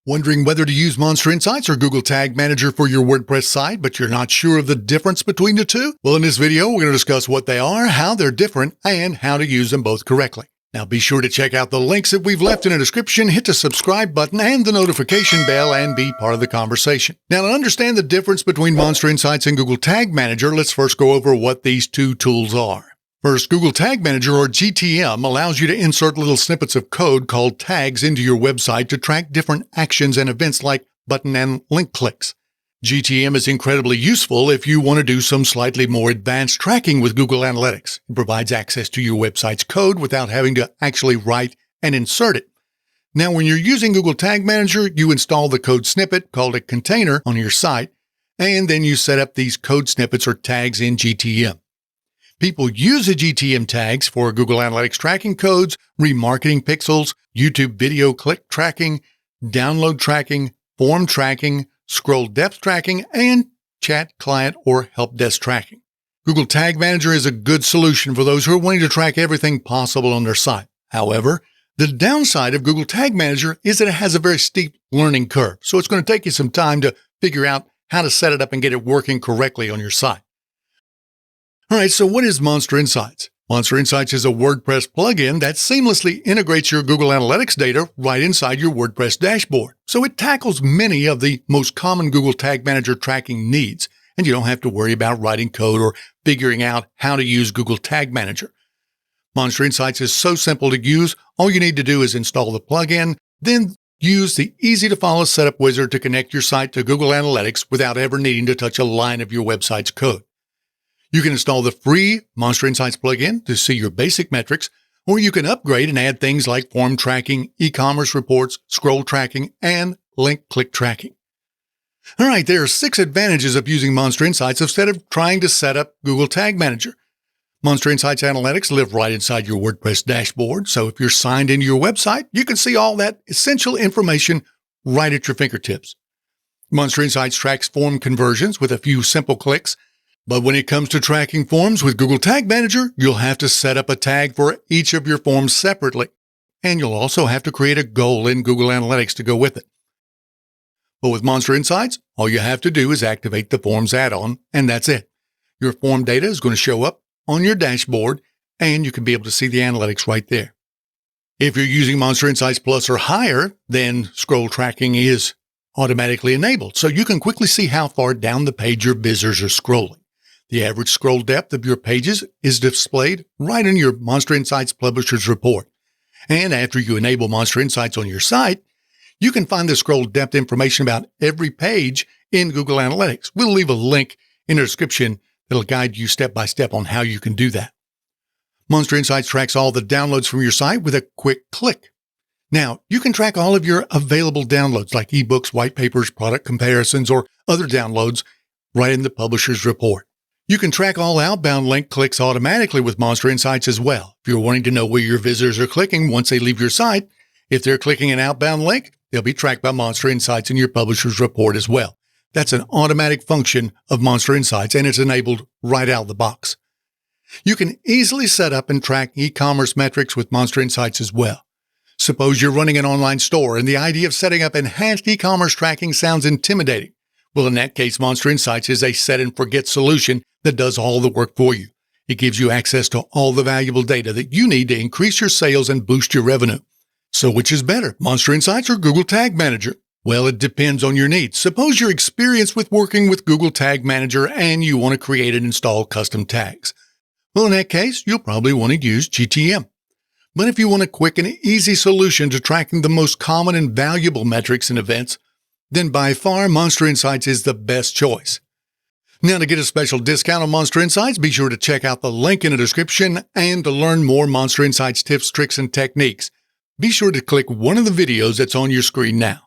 Wondering whether to use Monster Insights or Google Tag Manager for your WordPress site, but you're not sure of the difference between the two? Well, in this video, we're going to discuss what they are, how they're different, and how to use them both correctly. Now, be sure to check out the links that we've left in the description, hit the subscribe button and the notification bell, and be part of the conversation. Now, to understand the difference between Monster Insights and Google Tag Manager, let's first go over what these two tools are. First, Google Tag Manager, or GTM, allows you to insert little snippets of code called tags into your website to track different actions and events like button and link clicks. GTM is incredibly useful if you want to do some slightly more advanced tracking with Google Analytics. It provides access to your website's code without having to actually write and insert it. Now, when you're using Google Tag Manager, you install the code snippet called a container on your site, and then you set up these code snippets or tags in GTM. People use the GTM tags for Google Analytics tracking codes, remarketing pixels, YouTube video click tracking, download tracking, form tracking, scroll depth tracking, and chat, client, or help desk tracking. Google Tag Manager is a good solution for those who are wanting to track everything possible on their site. However, the downside of Google Tag Manager is that it has a very steep learning curve, so it's going to take you some time to figure out how to set it up and get it working correctly on your site. All right, so what is Monster Insights? Monster Insights is a WordPress plugin that seamlessly integrates your Google Analytics data right inside your WordPress dashboard. So it tackles many of the most common Google Tag Manager tracking needs, and you don't have to worry about writing code or figuring out how to use Google Tag Manager. Monster Insights is so simple to use. All you need to do is install the plugin, then use the easy-to-follow setup wizard to connect your site to Google Analytics without ever needing to touch a line of your website's code. You can install the free Monster Insights plugin to see your basic metrics, or you can upgrade and add things like form tracking, e-commerce reports, scroll tracking, and link click tracking. All right, there are 6 advantages of using Monster Insights instead of trying to set up Google Tag Manager. Monster Insights analytics live right inside your WordPress dashboard, so if you're signed into your website, you can see all that essential information right at your fingertips. Monster Insights tracks form conversions with a few simple clicks. But when it comes to tracking forms with Google Tag Manager, you'll have to set up a tag for each of your forms separately. And you'll also have to create a goal in Google Analytics to go with it. But with Monster Insights, all you have to do is activate the Forms add-on, and that's it. Your form data is going to show up on your dashboard, and you can be able to see the analytics right there. If you're using Monster Insights Plus or higher, then scroll tracking is automatically enabled, so you can quickly see how far down the page your visitors are scrolling. The average scroll depth of your pages is displayed right in your Monster Insights Publisher's Report. And after you enable Monster Insights on your site, you can find the scroll depth information about every page in Google Analytics. We'll leave a link in the description that'll guide you step by step on how you can do that. Monster Insights tracks all the downloads from your site with a quick click. Now, you can track all of your available downloads like ebooks, white papers, product comparisons, or other downloads right in the Publisher's Report. You can track all outbound link clicks automatically with Monster Insights as well. If you're wanting to know where your visitors are clicking once they leave your site, if they're clicking an outbound link, they'll be tracked by Monster Insights in your Publisher's Report as well. That's an automatic function of Monster Insights, and it's enabled right out of the box. You can easily set up and track e-commerce metrics with Monster Insights as well. Suppose you're running an online store, and the idea of setting up enhanced e-commerce tracking sounds intimidating. Well, in that case, Monster Insights is a set-and-forget solution that does all the work for you. It gives you access to all the valuable data that you need to increase your sales and boost your revenue. So which is better, Monster Insights or Google Tag Manager? Well, it depends on your needs. Suppose you're experienced with working with Google Tag Manager and you want to create and install custom tags. Well, in that case, you'll probably want to use GTM. But if you want a quick and easy solution to tracking the most common and valuable metrics and events, then by far Monster Insights is the best choice. Now, to get a special discount on Monster Insights, be sure to check out the link in the description, and to learn more Monster Insights tips, tricks, and techniques, be sure to click one of the videos that's on your screen now.